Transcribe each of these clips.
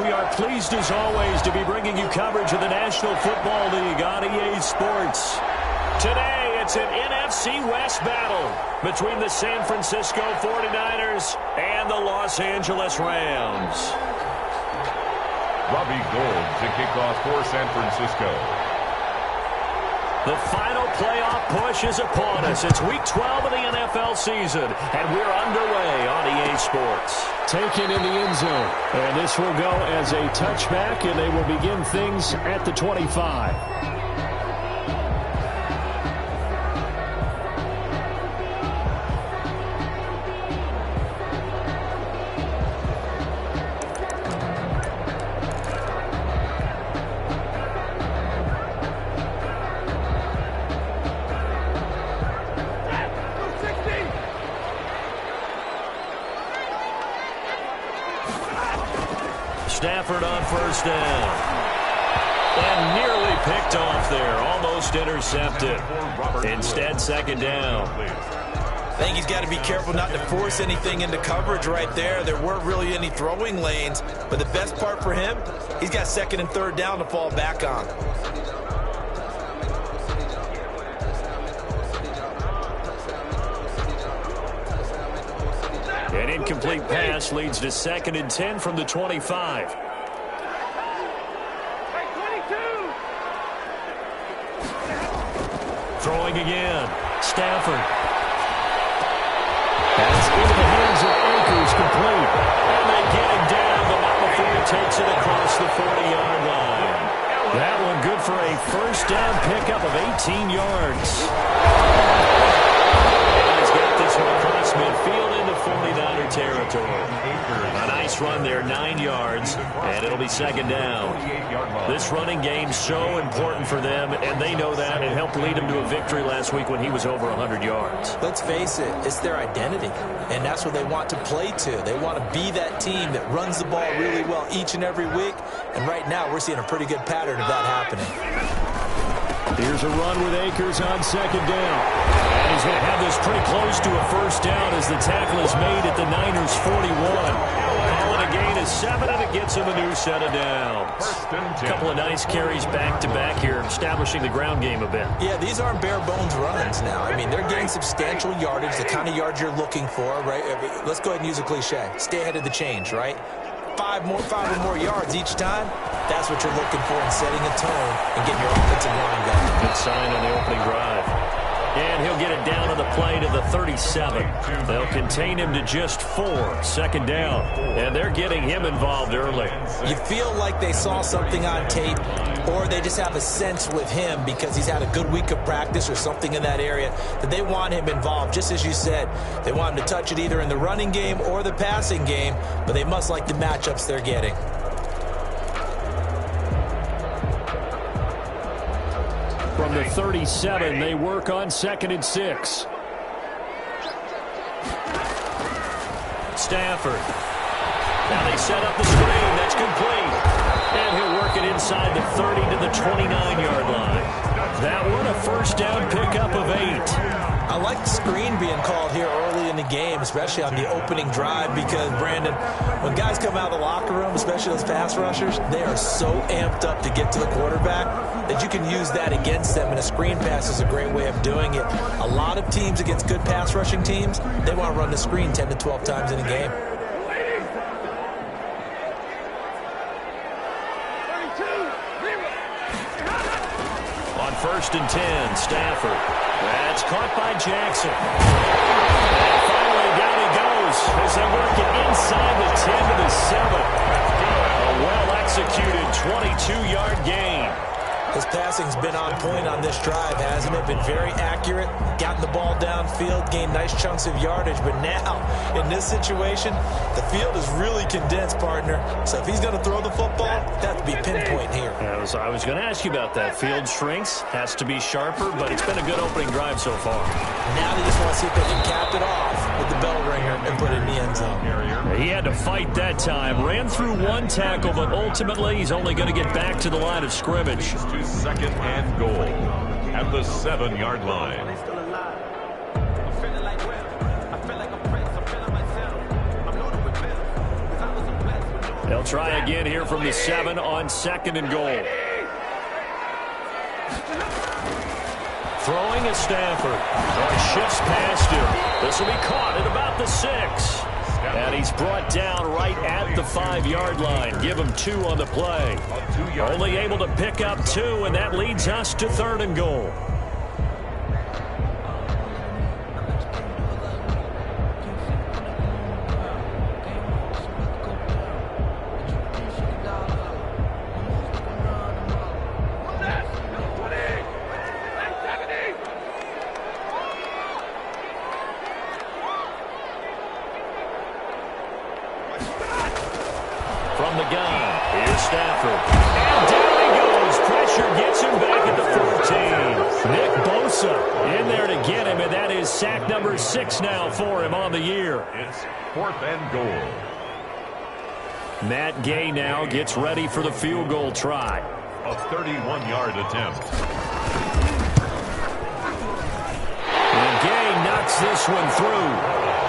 We are pleased as always to be bringing you coverage of the National Football League on EA Sports. Today, it's an NFC West battle between the San Francisco 49ers and the Los Angeles Rams. Robbie Gould to kick off for San Francisco. The final playoff push is upon us. It's Week 12 of the NFL season, and we're underway on EA Sports. Taken in the end zone. And this will go as a touchback, and they will begin things at the 25. Stafford on first down. And nearly picked off there. Almost intercepted. Instead, second down. I think he's got to be careful not to force anything into coverage right there. There weren't really any throwing lanes. But the best part for him, he's got second and third down to fall back on. An incomplete pass leads to 2nd and 10 from the 25. Throwing again. Stafford. That's into the hands of Akers, complete. And they get him down, but not before he takes it across the 40-yard line. That one good for a first down pickup of 18 yards. And he's got this one across midfield into 49er territory. A nice run there, 9 yards, and it'll be second down. This running game's so important for them, and they know that. It helped lead them to a victory last week when he was over 100 yards. Let's face it, it's their identity, and that's what they want to play to. They want to be that team that runs the ball really well each and every week, and right now we're seeing a pretty good pattern of that happening. Here's a run with Akers on second down. And he's going to have this pretty close to a first down as the tackle is made at the Niners' 41. Calling a gain of 7, and it gets him a new set of downs. A couple of nice carries back-to-back here, establishing the ground game a bit. Yeah, these aren't bare-bones runs now. I mean, they're getting substantial yardage, the kind of yards you're looking for, right? Let's go ahead and use a cliche. Stay ahead of the change, right? Five or more yards each time, that's what you're looking for in setting a tone and getting your offensive line going. Good sign on the opening drive. And he'll get it down on the play to the 37. They'll contain him to just 4, second down. And they're getting him involved early. You feel like they saw something on tape, or they just have a sense with him because he's had a good week of practice or something in that area that they want him involved. Just as you said, they want him to touch it either in the running game or the passing game, but they must like the matchups they're getting. From the 37, they work on 2nd and 6. Stafford. Now they set up the screen. That's complete. And he'll work it inside the 30 to the 29-yard line. That one, a first down pickup of 8. I like the screen being called here early in the game, especially on the opening drive, because, Brandon, when guys come out of the locker room, especially those pass rushers, they are so amped up to get to the quarterback that you can use that against them, and a screen pass is a great way of doing it. A lot of teams against good pass rushing teams, they want to run the screen 10 to 12 times in a game. On 1st and 10, Stafford. That's caught by Jackson. And finally, down he goes as they work it inside the 10 to the 7. A well-executed 22-yard gain. His passing's been on point on this drive, hasn't it? Been very accurate, gotten the ball downfield, gained nice chunks of yardage. But now, in this situation, the field is really condensed, partner. So if he's going to throw the football, that would be pinpoint here. I was going to ask you about that. Field shrinks, has to be sharper, but it's been a good opening drive so far. Now they just want to see if they can cap it off with the bell ringer and put it in the end zone. He had to fight that time. Ran through one tackle, but ultimately he's only going to get back to the line of scrimmage. 2nd and goal at the 7-yard line. They'll try again here from the 7 on 2nd and goal. Throwing is Stafford. Shifts past him. This will be caught at about the 6. And he's brought down right at the 5-yard line. Give him 2 on the play. Only able to pick up 2, and that leads us to 3rd and goal. From the gun, here's Stafford. And down he goes. Pressure gets him back at the 14. Nick Bosa in there to get him, and that is sack number 6 now for him on the year. It's 4th and goal. Matt Gay now gets ready for the field goal try. A 31-yard attempt. And Gay knocks this one through.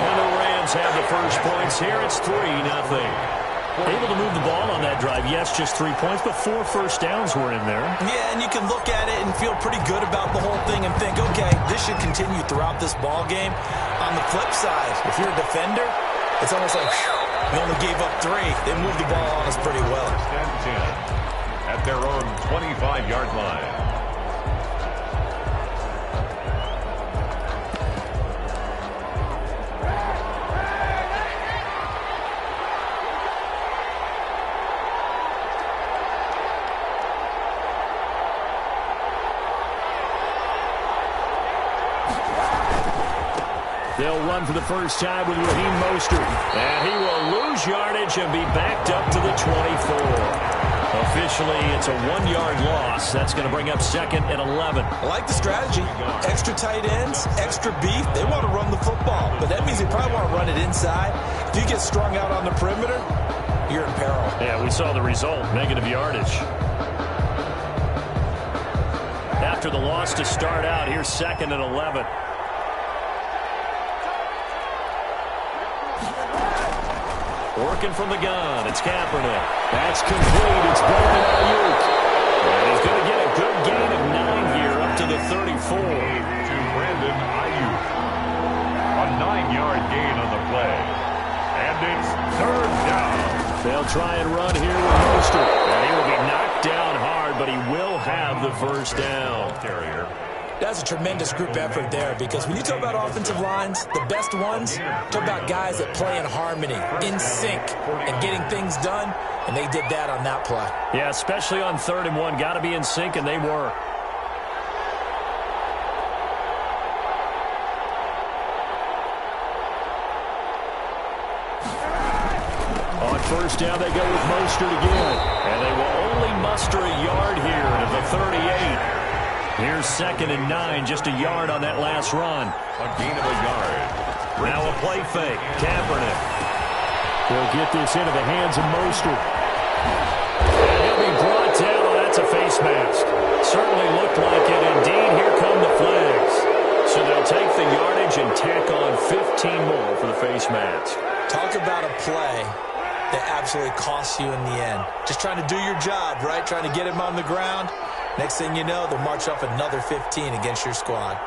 And the Rams have the first points here. It's 3-0. Able to move the ball on that drive. Yes, just 3 points, but 4 first downs were in there. Yeah, and you can look at it and feel pretty good about the whole thing and think, okay, this should continue throughout this ball game. On the flip side, if you're a defender, it's almost like we only gave up 3. They moved the ball on us pretty well. 1st and 10 at their own 25-yard line. They'll run for the first time with Raheem Mostert. And he will lose yardage and be backed up to the 24. Officially, it's a 1-yard loss. That's going to bring up 2nd and 11. I like the strategy. Extra tight ends, extra beef. They want to run the football, but that means they probably want to run it inside. If you get strung out on the perimeter, you're in peril. Yeah, we saw the result, negative yardage. After the loss to start out, here's 2nd and 11. Working from the gun, it's Kaepernick. That's complete, it's Brandon Ayuk. And he's going to get a good gain of 9 here up to the 34. To Brandon Ayuk. A 9-yard gain on the play. And it's 3rd down. They'll try and run here with Mostert. And he will be knocked down hard, but he will have the first down. Carrier. That's a tremendous group effort there, because when you talk about offensive lines, the best ones, talk about guys that play in harmony, in sync, and getting things done, and they did that on that play. Yeah, especially on 3rd and 1. Got to be in sync, and they were. On 1st down, they go with Mostert again, and they will only muster a yard here to the 38. Here's 2nd and 9, just a yard on that last run. A gain of a yard. Now a play fake. Kaepernick. They'll get this into the hands of Mostert. And he'll be brought down. Oh, that's a face mask. Certainly looked like it. Indeed, here come the flags. So they'll take the yardage and tack on 15 more for the face mask. Talk about a play that absolutely costs you in the end. Just trying to do your job, right? Trying to get him on the ground. Next thing you know, they'll march off another 15 against your squad.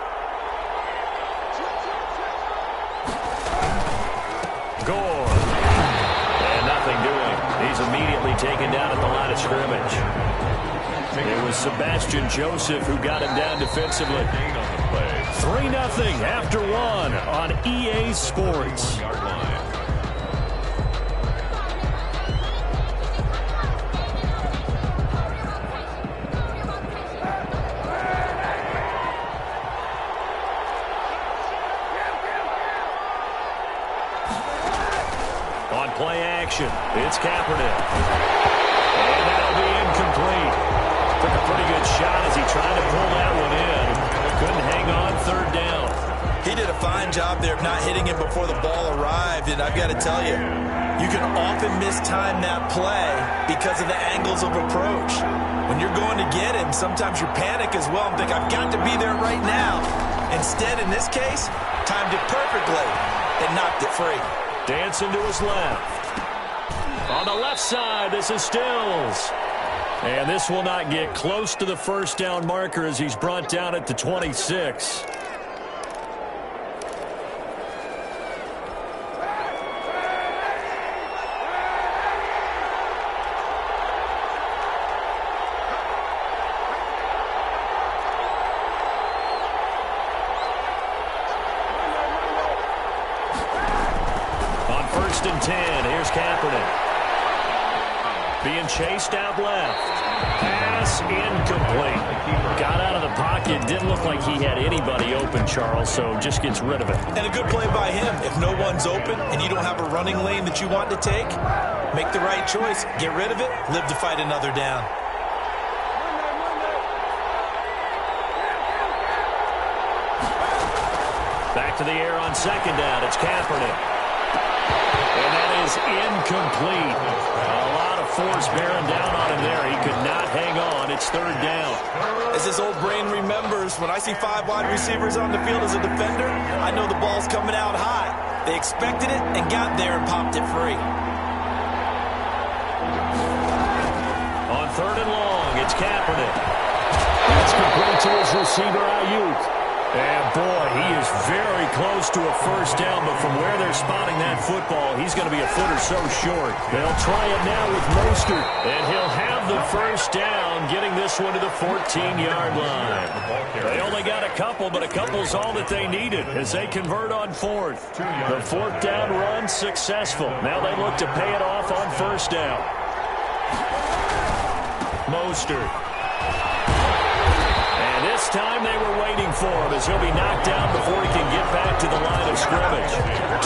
Gore. And nothing doing. He's immediately taken down at the line of scrimmage. It was Sebastian Joseph who got him down defensively. 3-0 after 1 on EA Sports. On play action, it's Kaepernick. And that'll be incomplete. Took a pretty good shot as he tried to pull that one in. Couldn't hang on 3rd down. He did a fine job there of not hitting him before the ball arrived, and I've got to tell you, you can often mistime that play because of the angles of approach. When you're going to get him, sometimes you panic as well and think, I've got to be there right now. Instead, in this case, timed it perfectly and knocked it free. Dancing to his left. On the left side, this is Stills. And this will not get close to the first down marker as he's brought down at the 26. On 1st and 10, here's Kaepernick. Being chased out left. Pass incomplete. Got out of the pocket. Didn't look like he had anybody open, Charles, so just gets rid of it. And a good play by him. If no one's open and you don't have a running lane that you want to take, make the right choice. Get rid of it. Live to fight another down. Back to the air on 2nd down. It's Kaepernick. And that is incomplete. A lot of force bearing down on him there. He could not hang on. It's 3rd down. As his old brain remembers, when I see 5 wide receivers on the field as a defender, I know the ball's coming out high. They expected it and got there and popped it free. On 3rd and long, it's Kaepernick. That's complete to his receiver, Ayuk. And, boy, he is very close to a first down, but from where they're spotting that football, he's going to be a foot or so short. They'll try it now with Mostert, and he'll have the first down, getting this one to the 14-yard line. They only got a couple, but a couple's all that they needed as they convert on 4th. The 4th down run successful. Now they look to pay it off on 1st down. Mostert. This time they were waiting for him as he'll be knocked down before he can get back to the line of scrimmage.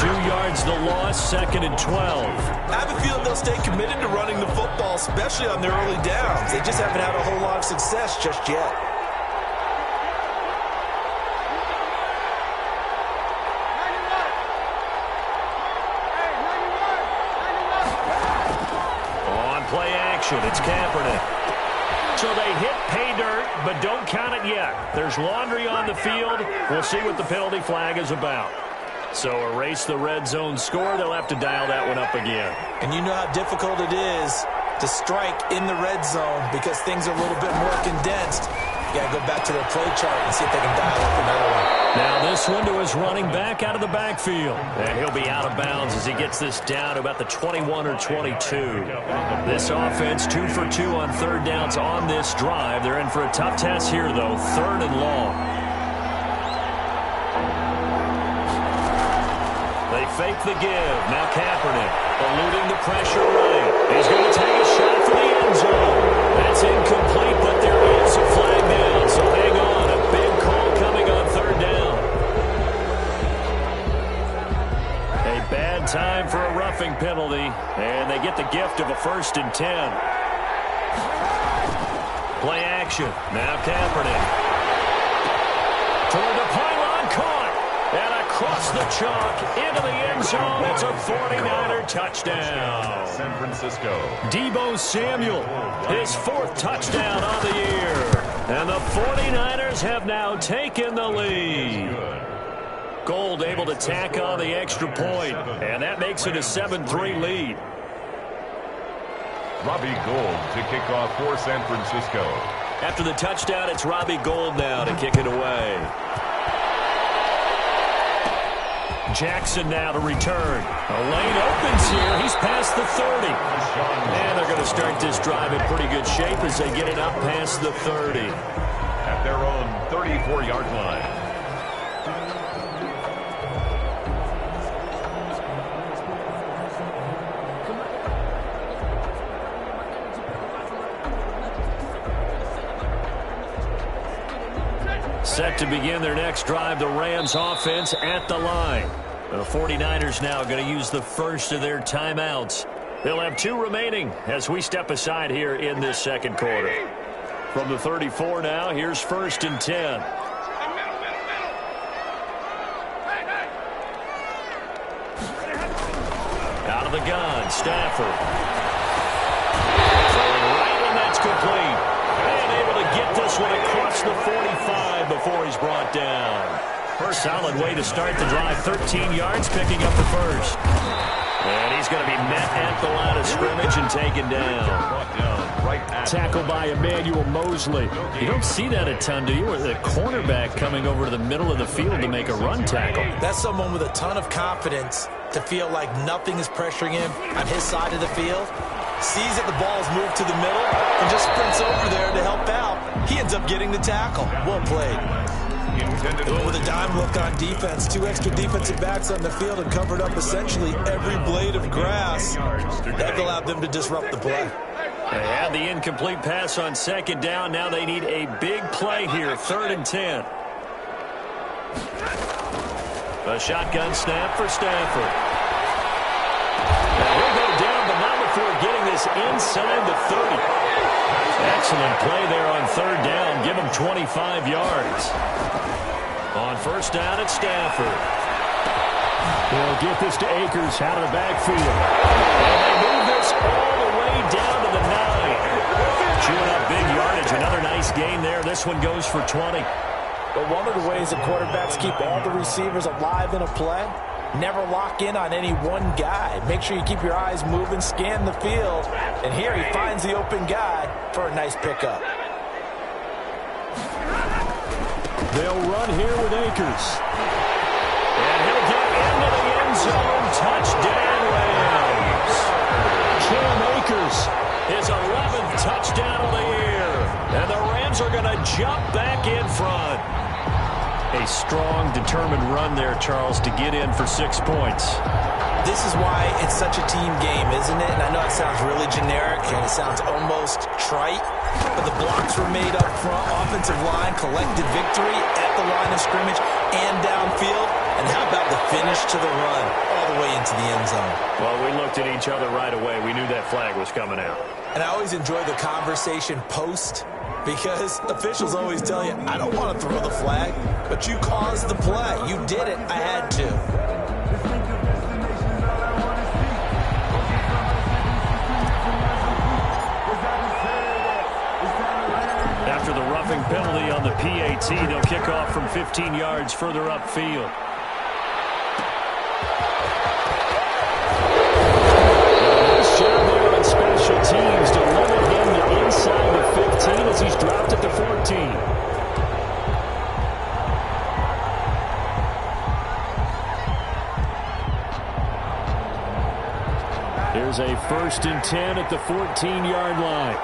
2 yards the loss, 2nd and 12. I have a feeling they'll stay committed to running the football, especially on their early downs. They just haven't had a whole lot of success just yet. On play action, it's Kaepernick. So they hit pay dirt, but don't count it yet. There's laundry on the field. We'll see what the penalty flag is about. So erase the red zone score. They'll have to dial that one up again. And you know how difficult it is to strike in the red zone because things are a little bit more condensed. You got to go back to their play chart and see if they can dial up another one. Now this one to his running back out of the backfield. And he'll be out of bounds as he gets this down to about the 21 or 22. This offense 2 for 2 on 3rd downs on this drive. They're in for a tough test here, though. 3rd and long. They fake the give. Now Kaepernick eluding the pressure right. He's going to take a shot for the end zone. That's incomplete, but there is a flag down. So hang on. A big call coming on 3rd down. A bad time for a roughing penalty, and they get the gift of a 1st and 10. Play action. Now Kaepernick. Toward the pylon, caught. And across the chalk into the end zone. It's a 49er touchdown. San Francisco. Deebo Samuel, his 4th touchdown on the year. And the 49ers have now taken the lead. Gold able to tack on the extra point, and that makes it a 7-3 lead. Robbie Gould to kick off for San Francisco. After the touchdown, it's Robbie Gould now to kick it away. Jackson now to return. A lane opens here. He's past the 30. And they're going to start this drive in pretty good shape as they get it up past the 30. At their own 34-yard line. Set to begin their next drive, the Rams offense at the line. The 49ers now going to use the first of their timeouts. They'll have 2 remaining as we step aside here in this 2nd quarter. From the 34 now, here's 1st and 10. Out of the gun, Stafford. Throwing right, and that's complete. And able to get this one across the 45 before he's brought down. Solid way to start the drive. 13 yards, picking up the first. And he's going to be met at the line of scrimmage and taken down. Tackle by Emmanuel Mosley. You don't see that a ton, do you? With a cornerback coming over to the middle of the field to make a run tackle. That's someone with a ton of confidence to feel like nothing is pressuring him on his side of the field. Sees that the ball is moved to the middle and just sprints over there to help out. He ends up getting the tackle. Well played. With a dime look on defense, 2 extra defensive backs on the field and covered up essentially every blade of grass. That allowed them to disrupt the play. They had the incomplete pass on second down. Now they need a big play here, 3rd and 10. A shotgun snap for Stafford. Now he'll go down, but not before getting this inside the 30. Excellent play there on 3rd down. Give him 25 yards. On 1st down, it's Stafford. They'll get this to Akers out of the backfield. And they move this all the way down to the 9. Chewing up big yardage. Another nice gain there. This one goes for 20. But one of the ways that quarterbacks keep all the receivers alive in a play, never lock in on any one guy. Make sure you keep your eyes moving, scan the field. And here he finds the open guy for a nice pickup. They'll run here with Akers. And he'll get into the end zone. Touchdown, Rams. Cam Akers, his 11th touchdown of the year. And the Rams are going to jump back in front. A strong, determined run there, Charles, to get in for 6 points. This is why it's such a team game, isn't it? And I know it sounds really generic and it sounds almost trite, but the blocks were made up front, offensive line, collected victory at the line of scrimmage and downfield. And how about the finish to the run all the way into the end zone? Well, we looked at each other right away. We knew that flag was coming out. And I always enjoy the conversation post, because officials always tell you, I don't want to throw the flag, but you caused the play. You did it. I had to. After the roughing penalty on the PAT, they'll kick off from 15 yards further upfield. Nice job there on special teams to limit him to inside the 15 as he's dropped at the 14. Here's a 1st and 10 at the 14-yard line.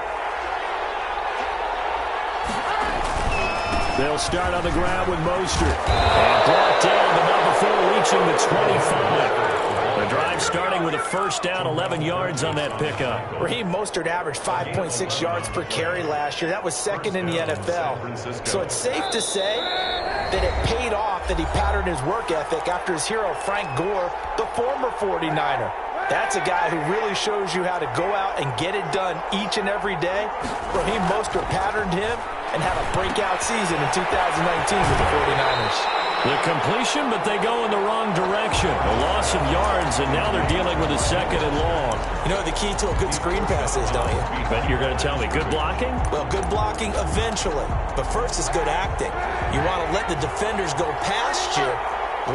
They'll start on the ground with Mostert. And brought down, but not before reaching the 25. The drive starting with a 1st down, 11 yards on that pickup. Raheem Mostert averaged 5.6 yards per carry last year. That was 2nd in the NFL. So it's safe to say that it paid off that he patterned his work ethic after his hero, Frank Gore, the former 49er. That's a guy who really shows you how to go out and get it done each and every day. Raheem Mostert patterned him and had a breakout season in 2019 with the 49ers. The completion, but they go in the wrong direction. A loss of yards, and now they're dealing with a 2nd and long. You know what the key to a good screen pass is, don't you? But you're going to tell me, good blocking? Well, good blocking eventually. But first is good acting. You want to let the defenders go past you,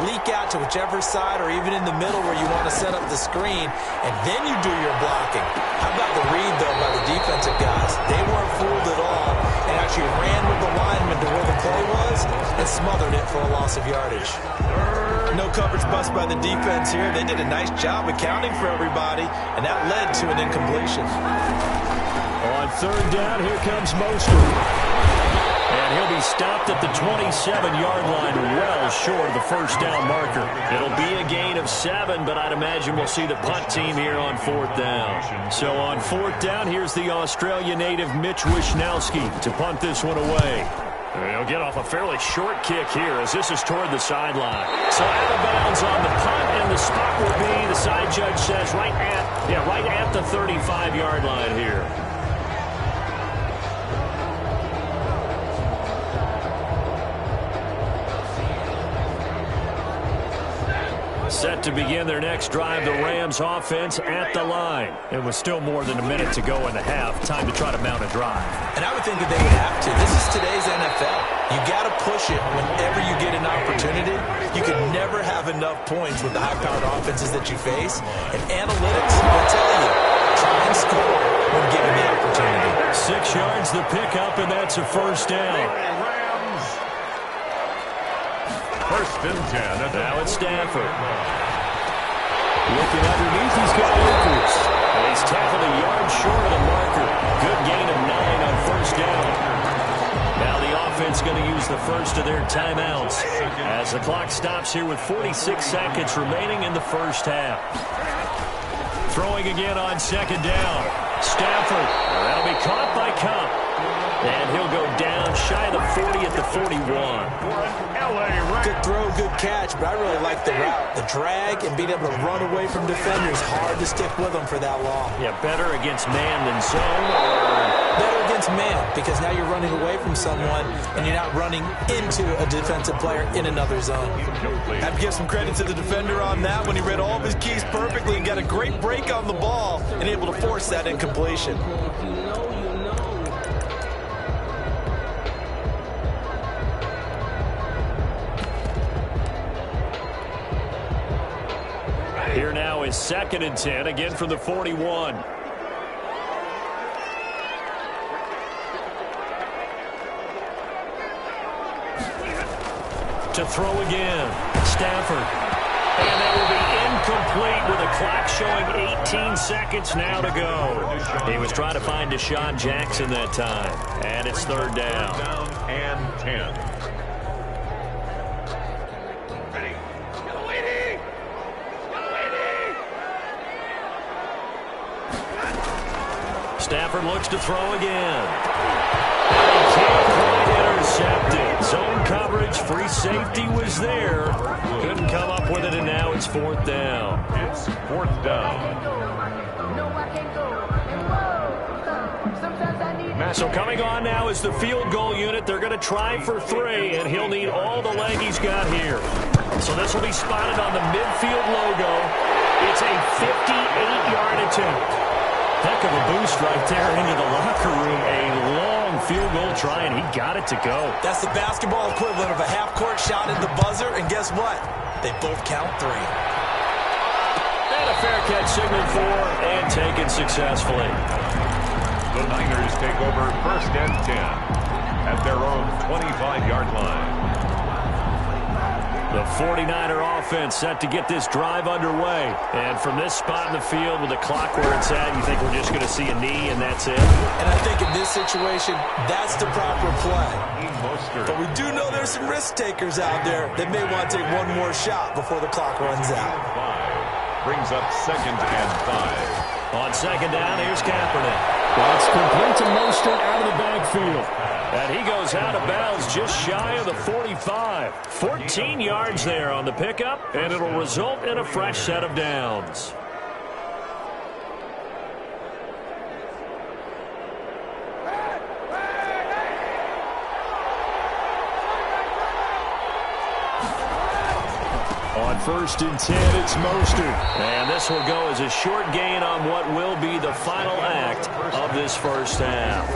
leak out to whichever side or even in the middle where you want to set up the screen, and then you do your blocking. How about the read, though, by the defensive guys? They weren't fooled at all and actually ran with the lineman to where the play was and smothered it for a loss of yardage. No coverage bust by the defense here. They did a nice job accounting for everybody, and that led to an incompletion. On 3rd down, here comes Mostert. And he'll be stopped at the 27-yard line, well short of the 1st down marker. It'll be a gain of 7, but I'd imagine we'll see the punt team here on 4th down. So on 4th down, here's the Australia native Mitch Wishnowsky to punt this one away. He'll get off a fairly short kick here as this is toward the sideline. So out of bounds on the punt, and the spot will be, the side judge says, right at the 35-yard line here. Set to begin their next drive, the Rams offense at the line. And with still more than a minute to go in the half, time to try to mount a drive. And I would think that they would have to. This is today's NFL. You got to push it whenever you get an opportunity. You can never have enough points with the high-powered offenses that you face. And analytics will tell you, try and score when given the opportunity. 6 yards the pickup, and that's a first down. First and 10. Now it's Stafford. Looking underneath, he's got Akers. And he's tackled a yard short of the marker. Good gain of 9 on first down. Now the offense going to use the first of their timeouts as the clock stops here with 46 seconds remaining in the first half. Throwing again on second down. Stafford. That'll be caught by Kupp. And he'll go down shy of the 40 at the 41. Good throw, good catch, but I really like the route. The drag and being able to run away from defenders, hard to stick with them for that long. Yeah, better against man than zone? Better against man, because now you're running away from someone and you're not running into a defensive player in another zone. I have to give some credit to the defender on that when he read all of his keys perfectly and got a great break on the ball and able to force that incompletion. Here now is 2nd and 10, again from the 41. To throw again, Stafford. And that will be incomplete with a clock showing 18 seconds now to go. He was trying to find Deshaun Jackson that time. And it's 3rd down. Down and 10. Stafford looks to throw again. And he can't quite intercept it. Zone coverage, free safety was there. Couldn't come up with it, and now it's 4th down. It's 4th down. So coming on now is the field goal unit. They're going to try for 3, and he'll need all the leg he's got here. So this will be spotted on the midfield logo. It's a 58-yard attempt. Heck of a boost right there into the locker room. A long field goal try, and he got it to go. That's the basketball equivalent of a half-court shot at the buzzer, and guess what? They both count 3. And a fair catch signaled for and taken successfully. The Niners take over 1st and 10 at their own 25-yard line. The 49er offense set to get this drive underway. And from this spot in the field with the clock where it's at, you think we're just going to see a knee and that's it? And I think in this situation, that's the proper play. But we do know there's some risk takers out there that may want to take one more shot before the clock runs out. 5 brings up 2nd and 5. On 2nd down, here's Kaepernick. That's complete to Mostert out of the backfield. And he goes out of bounds just shy of the 45. 14 yards there on the pickup, and it'll result in a fresh set of downs. On 1st and 10, it's Mostert. And this will go as a short gain on what will be the final act of this first half.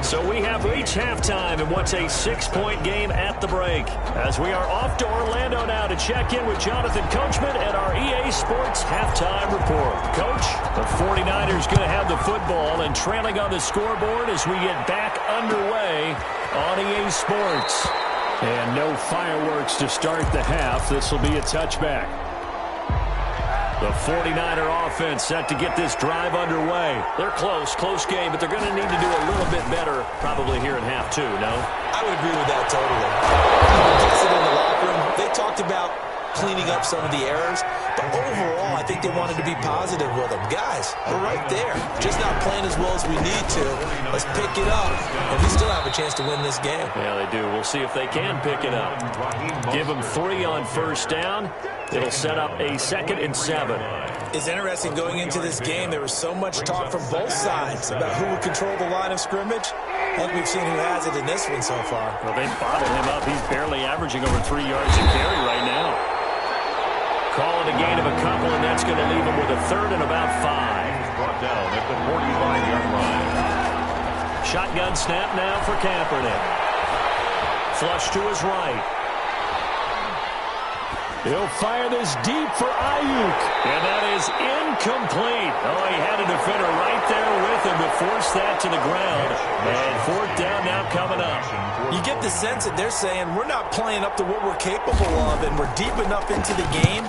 So we have reached halftime in what's a 6-point game at the break. As we are off to Orlando now to check in with Jonathan Coachman at our EA Sports Halftime Report. Coach, the 49ers going to have the football and trailing on the scoreboard as we get back underway on EA Sports. And no fireworks to start the half. This will be a touchback. The 49er offense set to get this drive underway. They're close game, but they're going to need to do a little bit better probably here in half 2, no? I would agree with that totally. You can guess it in the locker room. They talked about cleaning up some of the errors, but overall, I think they wanted to be positive with them. Guys, we're right there. Just not playing as well as we need to. Let's pick it up, and we still have a chance to win this game. Yeah, they do. We'll see if they can pick it up. Give them 3 on 1st down. It'll set up a 2nd and 7. It's interesting going into this game. There was so much talk from both sides about who would control the line of scrimmage. I think we've seen who has it in this one so far. Well, they bottled him up. He's barely averaging over 3 yards a carry right now. Call it a gain of a couple, and that's going to leave him with a 3rd and about 5. Brought down at the 45-yard line. Shotgun snap now for Kaepernick. Flush to his right. He'll fire this deep for Ayuk. And that is incomplete. Oh, he had a defender right there with him to force that to the ground. And fourth down now coming up. You get the sense that they're saying we're not playing up to what we're capable of, and we're deep enough into the game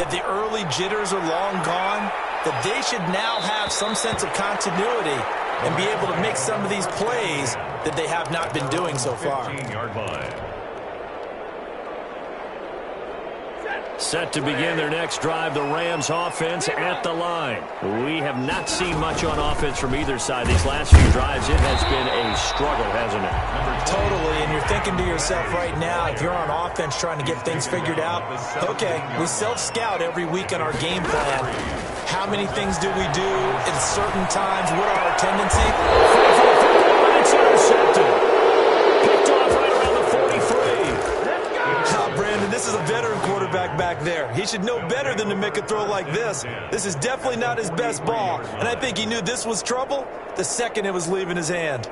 that the early jitters are long gone, that they should now have some sense of continuity and be able to make some of these plays that they have not been doing so far. 15-yard line. Set to begin their next drive, the Rams offense at the line. We have not seen much on offense from either side. These last few drives, it has been a struggle, hasn't it? Totally, and you're thinking to yourself right now, if you're on offense trying to get things figured out, okay, we self-scout every week on our game plan. How many things do we do at certain times? What are our tendency? It's intercepted. Picked off right around the 43. Brandon, this is a veteran quarterback back there. He should know better than to make a throw like this. This is definitely not his best ball, and I think he knew this was trouble the second it was leaving his hand.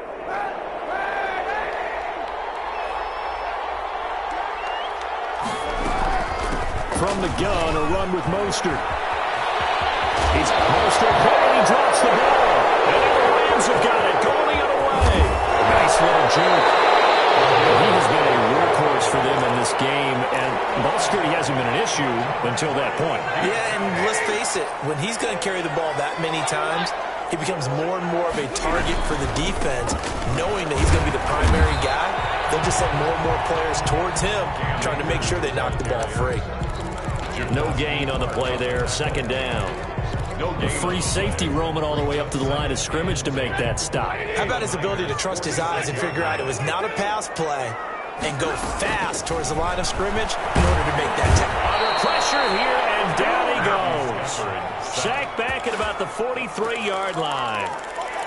From the gun, a run with Mostert. He's Mostert hit, and he drops the ball. And now the Rams have got it, going the other way. Nice little juke. He has been a workhorse for them in this game, and Mostert, he hasn't been an issue until that point. Yeah, and let's face it, when he's going to carry the ball that many times, he becomes more and more of a target for the defense, knowing that he's going to be the primary guy. They'll just send more and more players towards him, trying to make sure they knock the ball free. No gain on the play there, second down. A free safety roaming all the way up to the line of scrimmage to make that stop. How about his ability to trust his eyes and figure out it was not a pass play and go fast towards the line of scrimmage in order to make that tackle. Under pressure here, and down he goes. Sacked back at about the 43-yard line.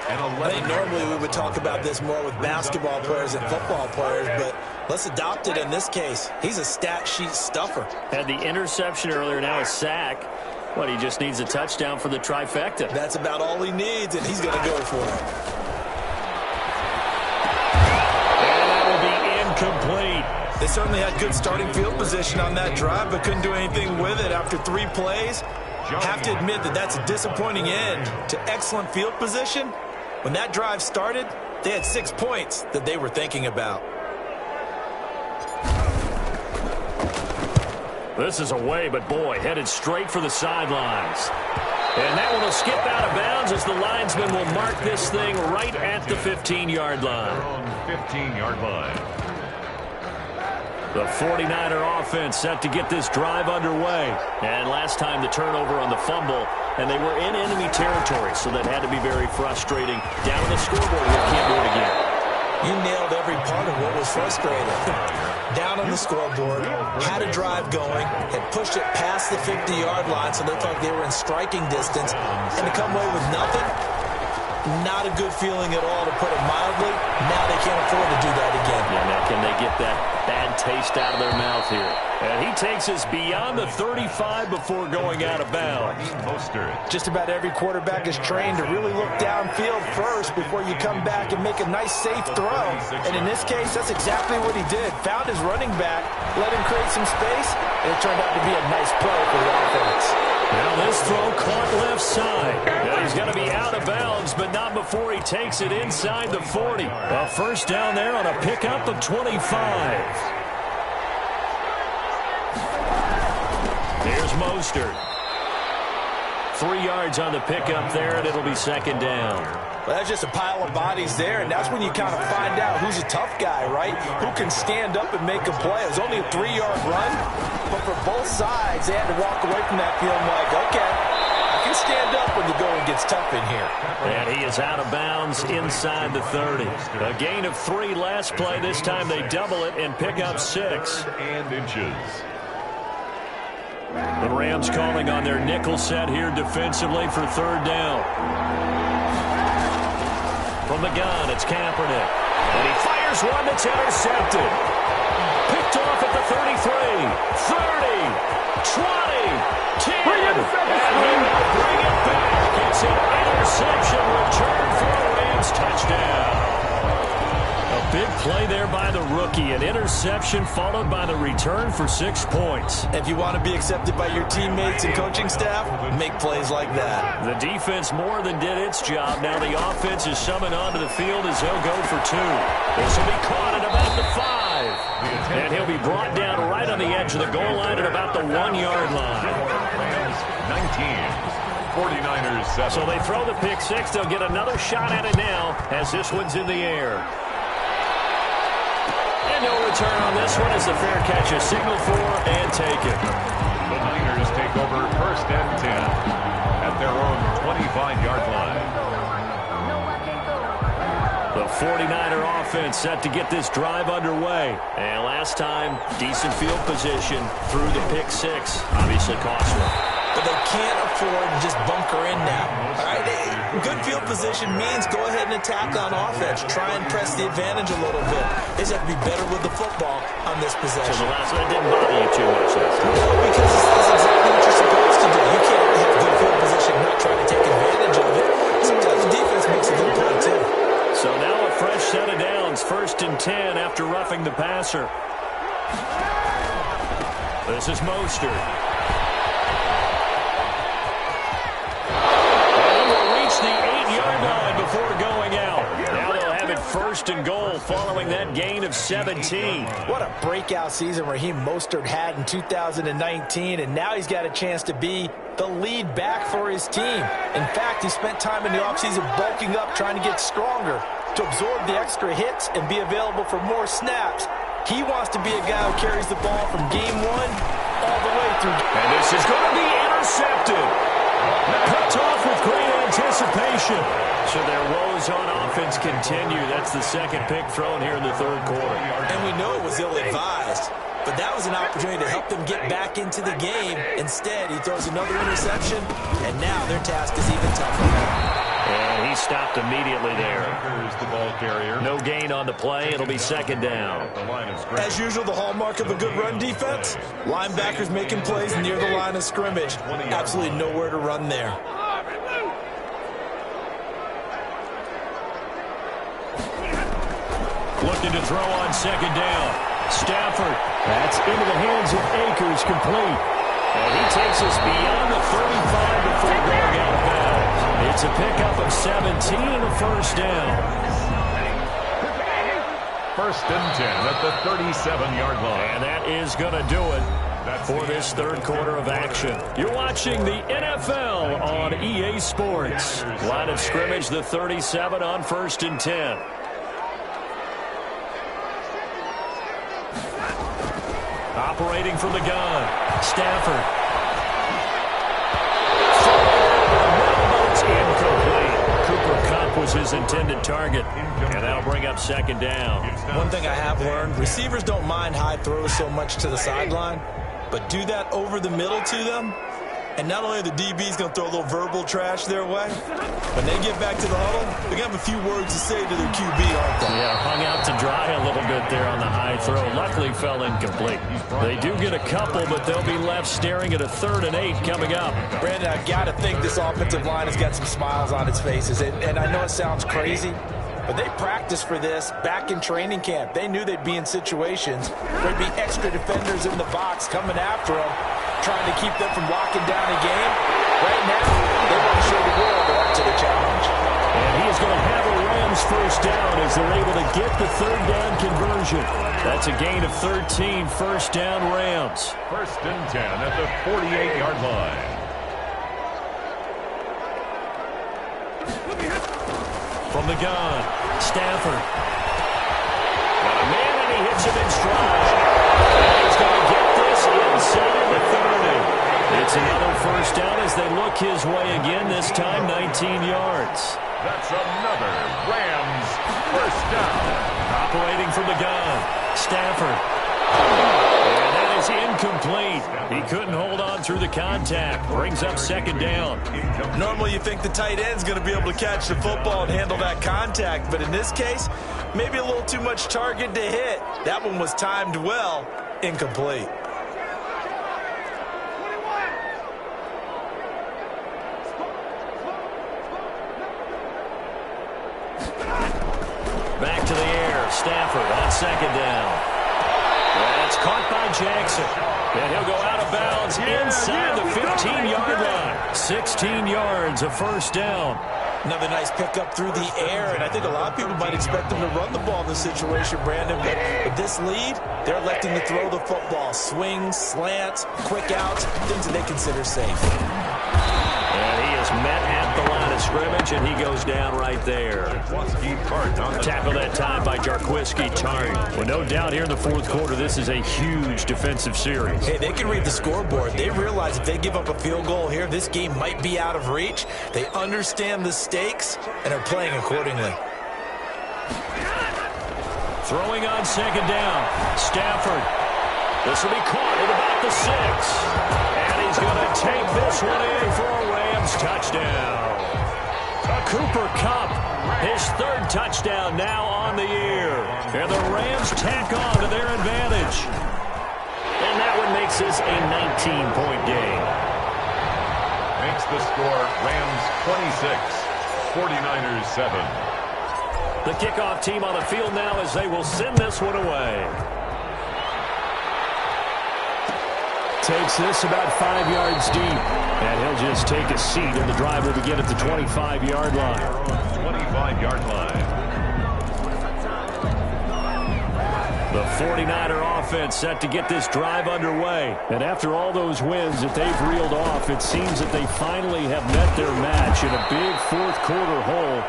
I think normally we would talk about this more with basketball players and football players, but let's adopt it in this case. He's a stat sheet stuffer. Had the interception earlier, now a sack. What, he just needs a touchdown for the trifecta. That's about all he needs, and he's going to go for it. And that will be incomplete. They certainly had good starting field position on that drive, but couldn't do anything with it after 3 plays. Have to admit that that's a disappointing end to excellent field position. When that drive started, they had 6 points that they were thinking about. This is away, but boy, headed straight for the sidelines. And that one will skip out of bounds as the linesman will mark this thing right at the 15-yard line. On 15-yard line. The 49er offense set to get this drive underway. And last time the turnover on the fumble, and they were in enemy territory, so that had to be very frustrating. Down on the scoreboard, we can't do it again. You nailed every part of what was frustrating. Down on the scoreboard, had a drive going, had pushed it past the 50-yard line so they thought they were in striking distance, and to come away with nothing, not a good feeling at all, to put it mildly. Now they can't afford to do that again. Yeah, now can they get that bad taste out of their mouth here? And he takes us beyond the 35 before going out of bounds. Just about every quarterback is trained to really look downfield first before you come back and make a nice, safe throw. And in this case, that's exactly what he did. Found his running back, let him create some space, and it turned out to be a nice play for the offense. Now this throw caught left side. Now he's going to be out of bounds, but not before he takes it inside the 40. A first down there on a pickup of 25. Here's Mostert. 3 yards on the pickup there, and it'll be second down. Well, that's just a pile of bodies there, and that's when you kind of find out who's a tough guy, right? Who can stand up and make a play. It was only a 3-yard run, but for both sides, they had to walk away from that feeling like, okay, I can stand up when the going gets tough in here. And he is out of bounds inside the 30. A gain of 3 last play. This time they double it and pick up 6. And inches. The Rams calling on their nickel set here defensively for third down. From the gun, it's Kaepernick. And he fires one that's intercepted. Picked off at the 33, 30, 20, 10. And he will bring it back. It's an interception return for a Rams touchdown. A A big play there by the rookie. An interception followed by the return for 6 points. If you want to be accepted by your teammates and coaching staff, make plays like that. The defense more than did its job. Now the offense is summoned onto the field as they'll go for 2. This will be caught at about the 5. And he'll be brought down right on the edge of the goal line at about the 1-yard line. 19. 49ers 7. So they throw the pick 6. They'll get another shot at it now as this one's in the air. And no return on this one as the fair catch is signaled for and taken. The Niners take over 1st and 10 at their own 25-yard line. The 49er offense set to get this drive underway. And last time, decent field position through the pick 6. Obviously costly. But they can't afford to just bunker in now. All right, good field position means go ahead and attack on offense. Try and press the advantage a little bit. They just have to be better with the football on this possession. So the last one didn't bother you too much. No, because it's exactly what you're supposed to do. You can't have good field position and not try to take advantage of it. Sometimes the defense makes a good play, too. So now a fresh set of downs. 1st and 10 after roughing the passer. This is Mostert. Before going out. Now they'll have it 1st and goal following that gain of 17. What a breakout season Raheem Mostert had in 2019, and now he's got a chance to be the lead back for his team. In fact, he spent time in the offseason bulking up, trying to get stronger, to absorb the extra hits and be available for more snaps. He wants to be a guy who carries the ball from game 1 all the way through. And this is going to be intercepted. Picked off with great anticipation. So their woes on offense continue. That's the 2nd pick thrown here in the 3rd quarter. And we know it was ill-advised, but that was an opportunity to help them get back into the game. Instead, he throws another interception, and now their task is even tougher. And he stopped immediately there. Here's the ball carrier. No gain on the play. It'll be 2nd down. As usual, the hallmark of a good run defense, linebackers making plays near the line of scrimmage. Absolutely nowhere to run there. Looking to throw on 2nd down. Stafford. That's into the hands of Akers, complete. And he takes us beyond the 35 before going out of bounds. It's a pickup of 17 and a 1st down. 1st and 10 at the 37-yard line. And that is going to do it for this 3rd quarter of action. You're watching the NFL on EA Sports. Line of scrimmage, the 37 on 1st and 10. Operating from the gun, Stafford. It's incomplete. Cooper Kupp was his intended target, and that'll bring up 2nd down. One thing I have learned, receivers don't mind high throws so much to the sideline, but do that over the middle to them, and not only are the DBs going to throw a little verbal trash their way, when they get back to the huddle, they're going to have a few words to say to their QB, aren't they? Yeah, hung out to dry a little bit there on the high throw. Luckily fell incomplete. They do get a couple, but they'll be left staring at a 3rd and 8 coming up. Brandon, I've got to think this offensive line has got some smiles on its faces, and I know it sounds crazy, but they practiced for this back in training camp. They knew they'd be in situations where there'd be extra defenders in the box coming after them, trying to keep them from locking down a game. Right now, they want to show the world they're up to the challenge. And he is going to have a Rams 1st down as they're able to get the 3rd down conversion. That's a gain of 13, 1st down Rams. 1st and 10 at the 48-yard line. From the gun, Stafford. Got a man and he hits him in stride. And he's going to get this inside the 30. It's another 1st down as they look his way again, this time 19 yards. That's another Rams 1st down. Operating from the gun, Stafford. And that is incomplete. He couldn't hold on through the contact. Brings up 2nd down. Normally you think the tight end's going to be able to catch the football and handle that contact, but in this case, maybe a little too much target to hit. That one was timed well, incomplete. Back to the air, Stafford on second down. That's caught by Jackson. And he'll go out of bounds inside the 15-yard line. 16 yards, a first down. Another nice pickup through the air, and I think a lot of people might expect them to run the ball in this situation, Brandon, but with this lead, they're electing to throw the football. Swings, slants, quick outs, things that they consider safe. And he is met at the line of scrimmage, and he goes down right there. Tackle that time by Jarquiski Tartt. Well, no doubt here in the fourth quarter, this is a huge defensive series. Hey, they can read the scoreboard. They realize if they give up a field goal here, this game might be out of reach. They understand the stakes and are playing accordingly. Throwing on second down. Stafford. This will be caught at about the 6. And he's going to take this one in for a Rams touchdown. Cooper Kupp, his third touchdown now on the year. And the Rams tack on to their advantage. And that one makes this a 19-point game. Makes the score Rams 26, 49ers 7. The kickoff team on the field now as they will send this one away. Takes this about 5 yards deep. And he'll just take a seat, and the drive will begin at the 25-yard line. 25-yard line. The 49er offense set to get this drive underway. And after all those wins that they've reeled off, it seems that they finally have met their match in a big fourth quarter hole.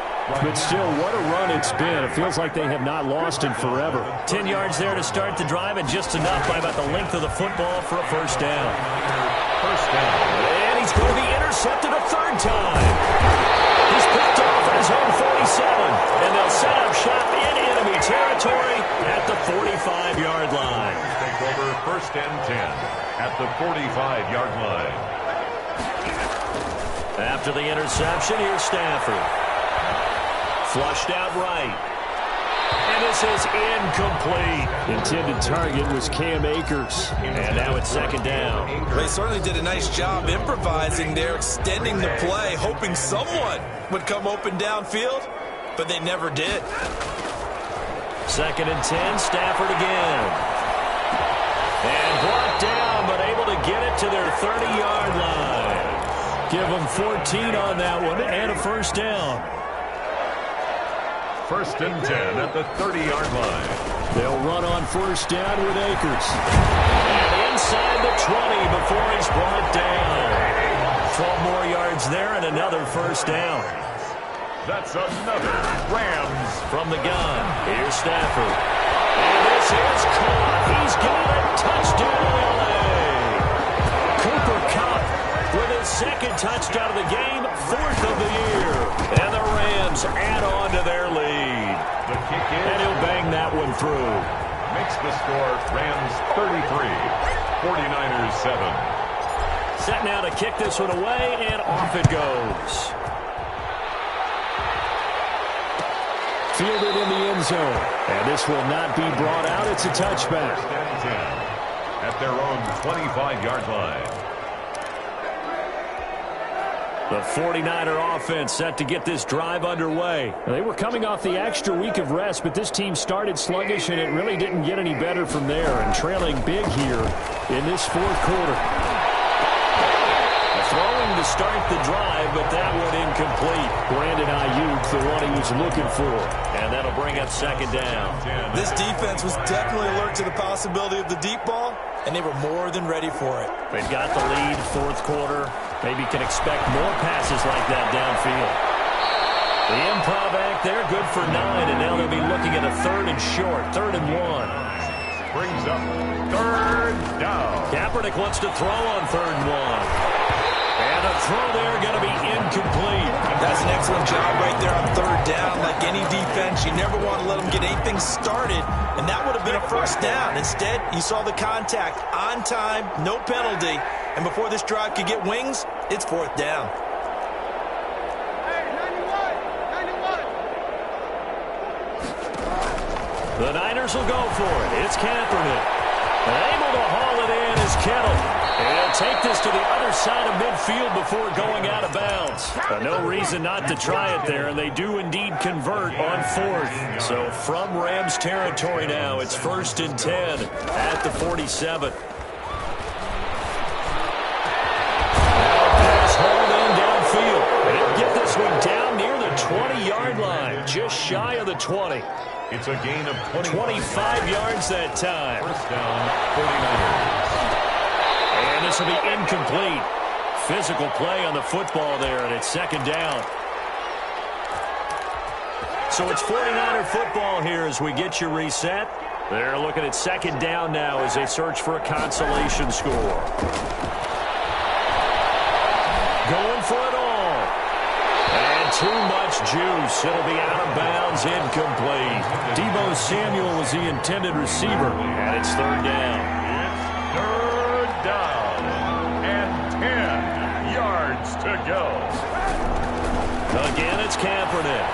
But still, what a run it's been. It feels like they have not lost in forever. 10 yards there to start the drive, and just enough by about the length of the football for a first down. First down. And he's going to be intercepted a third time. He's picked off at his own 47. And they'll set up shop in enemy territory at the 45-yard line. Take over first and 10 at the 45-yard line. After the interception, here's Stafford. Flushed out right. And this is incomplete. Intended target was Cam Akers. And now it's second down. They certainly did a nice job improvising there, extending the play, hoping someone would come open downfield, but they never did. Second and 10, Stafford again. And brought down, but able to get it to their 30-yard line. Give them 14 on that one and a first down. First and 10 at the 30-yard line. They'll run on first down with Akers. And inside the 20 before he's brought down. 12 more yards there and another first down. That's another Rams. From the gun, here's Stafford. And this is caught. He's got a touchdown, LA. Cooper Kupp with his second touchdown of the game, fourth of the year. And the Rams add on to their lead. The kick in. And he'll bang that one through. Makes the score Rams 33, 49ers 7. Set now to kick this one away, and off it goes. Fielded in the end zone. And this will not be brought out. It's a touchback. First and 10 at their own 25-yard line. The 49er offense set to get this drive underway. They were coming off the extra week of rest, but this team started sluggish, and it really didn't get any better from there. And trailing big here in this fourth quarter. Throwing to start the drive, but that one incomplete. Brandon Ayuk, the one he was looking for. And that'll bring up second down. This defense was definitely alert to the possibility of the deep ball, and they were more than ready for it. They've got the lead, fourth quarter. Maybe can expect more passes like that downfield. The improv act there, good for 9, and now they'll be looking at a third and short, 3rd and 1. Brings up third down. Kaepernick wants to throw on 3rd and 1. And a throw there going to be incomplete. That's an excellent job right there on 3rd down. Like any defense, you never want to let them get anything started, and that would have been a first down. Instead, you saw the contact on time, no penalty, and before this drive could get wings, it's 4th down. The Niners will go for it. It's Kaepernick. Able to haul it in is Kittle. And take this to the other side of midfield before going out of bounds. No reason not to try it there, and they do indeed convert on fourth. So from Rams territory now, it's 1st and 10 at the 47. They'll get this one down near the 20-yard line, just shy of the 20. It's a gain of 25 yards that time. First down, 49ers. And this will be incomplete. Physical play on the football there, and it's 2nd down. So it's 49er football here as we get you reset. They're looking at 2nd down now as they search for a consolation score. Going for it all. And too much juice. It'll be out of bounds, incomplete. Deebo Samuel was the intended receiver, and it's 3rd down. It's 3rd down and 10 yards to go. Again, it's Kaepernick.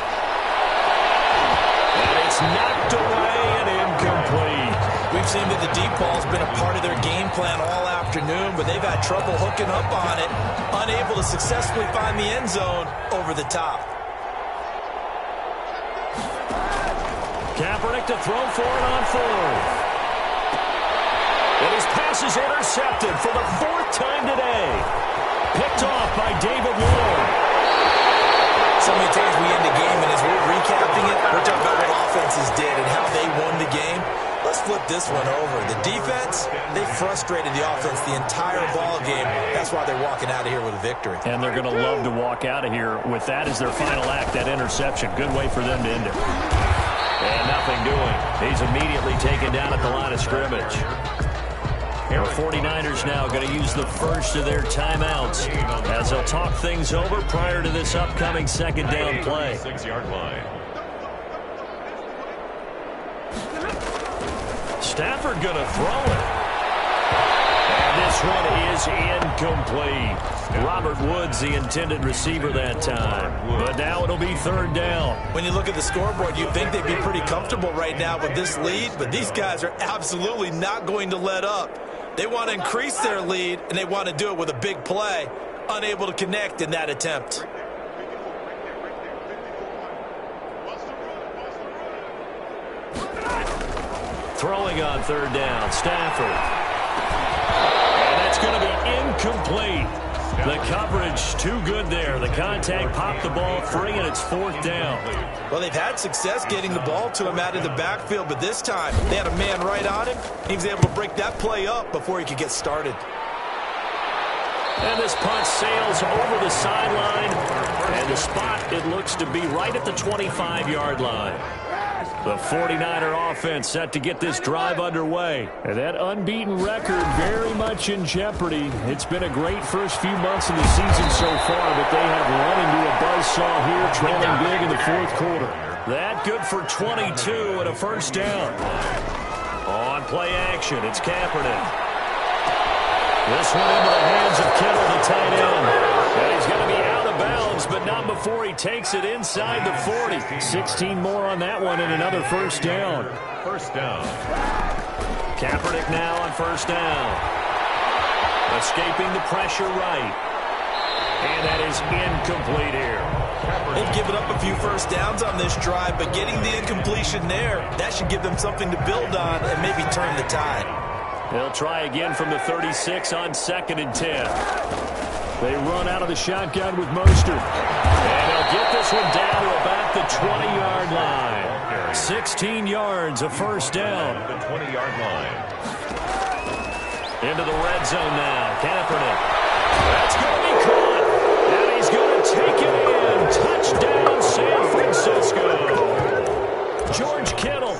And it's knocked away and incomplete. We've seen that the deep ball's been a part of their game plan all afternoon, but they've had trouble hooking up on it, unable to successfully find the end zone over the top. Kaepernick to throw for it on 4th. And his pass is intercepted for the 4th time today. Picked off by David Ward. So many times we end the game, and as we're recapping it, we're talking about what offenses did and how they won the game. Let's flip this one over. The defense, they frustrated the offense the entire ball game. That's why they're walking out of here with a victory. And they're going to love to walk out of here with that as their final act, that interception. Good way for them to end it. And nothing doing. He's immediately taken down at the line of scrimmage. The 49ers now going to use the first of their timeouts as they'll talk things over prior to this upcoming 2nd down play. 6-yard line. Stafford going to throw it. And this one is incomplete. Robert Woods, the intended receiver that time. But now it'll be 3rd down. When you look at the scoreboard, you'd think they'd be pretty comfortable right now with this lead, but these guys are absolutely not going to let up. They want to increase their lead, and they want to do it with a big play. Unable to connect in that attempt. Throwing on 3rd down, Stafford. And that's going to be incomplete. The coverage too good there. The contact popped the ball free, and it's 4th down. Well, they've had success getting the ball to him out of the backfield, but this time they had a man right on him. He was able to break that play up before he could get started. And this punt sails over the sideline, and the spot, it looks to be right at the 25-yard line. The 49er offense set to get this drive underway. And that unbeaten record very much in jeopardy. It's been a great first few months of the season so far, but they have run into a buzzsaw here, trailing big in the 4th quarter. That good for 22 and a 1st down. On play action, it's Kaepernick. This one into the hands of Kittle, the tight end. And he's going to be out of bounds, but not before he takes it inside the 40. 16 more on that one and another 1st down. 1st down. Kaepernick now on 1st down. Escaping the pressure right. And that is incomplete here. They've given up a few 1st downs on this drive, but getting the incompletion there, that should give them something to build on and maybe turn the tide. They'll try again from the 36 on 2nd and 10. They run out of the shotgun with Mostert. And they'll get this one down to about the 20-yard line. 16 yards, a 1st down. The 20-yard line. Into the red zone now. Kaepernick. That's going to be caught. And he's going to take it in. Touchdown, San Francisco. George Kittle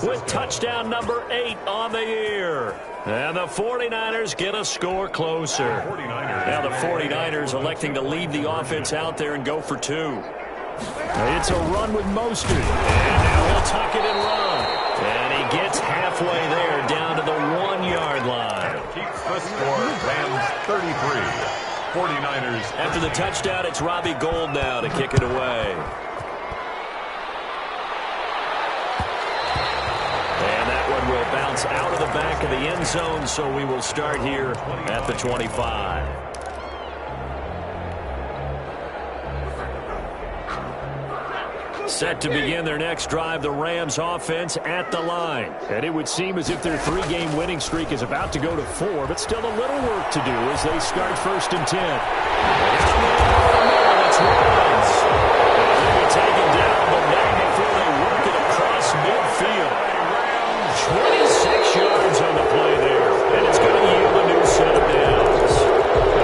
with touchdown number 8 on the year. And the 49ers get a score closer. Now the 49ers electing to leave the offense out there and go for 2. It's a run with Mostert. And now he'll tuck it and run. And he gets halfway there down to the 1-yard line. Keeps the score. Rams 33. 49ers. After the touchdown, it's Robbie Gould now to kick it away. And that one will bounce is out of the back of the end zone, so we will start here at the 25. Set to begin their next drive, the Rams offense at the line. And it would seem as if their 3-game winning streak is about to go to 4, but still a little work to do as they start 1st and 10. It's Rollins. They'll be taken down, but not before they work it across midfield. 26 yards on the play there, and it's going to yield a new set of downs.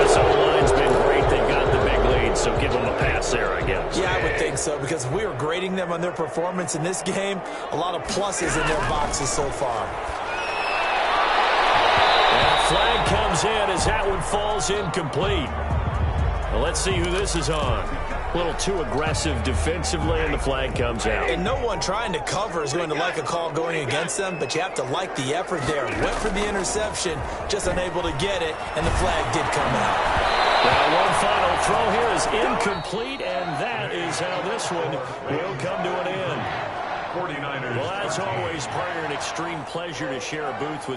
This O-line's been great. They've got the big lead, so give them a pass there, I guess. Yeah, I would think so, because if we were grading them on their performance in this game, a lot of pluses in their boxes so far. And a flag comes in as that one falls incomplete. Well, let's see who this is on. A little too aggressive defensively, and the flag comes out. And no one trying to cover is going to like a call going against them, but you have to like the effort there. Went for the interception, just unable to get it, and the flag did come out. Now, one final throw here is incomplete, and that is how this one will come to an end. 49ers. Well, as always, partner, an extreme pleasure to share a booth with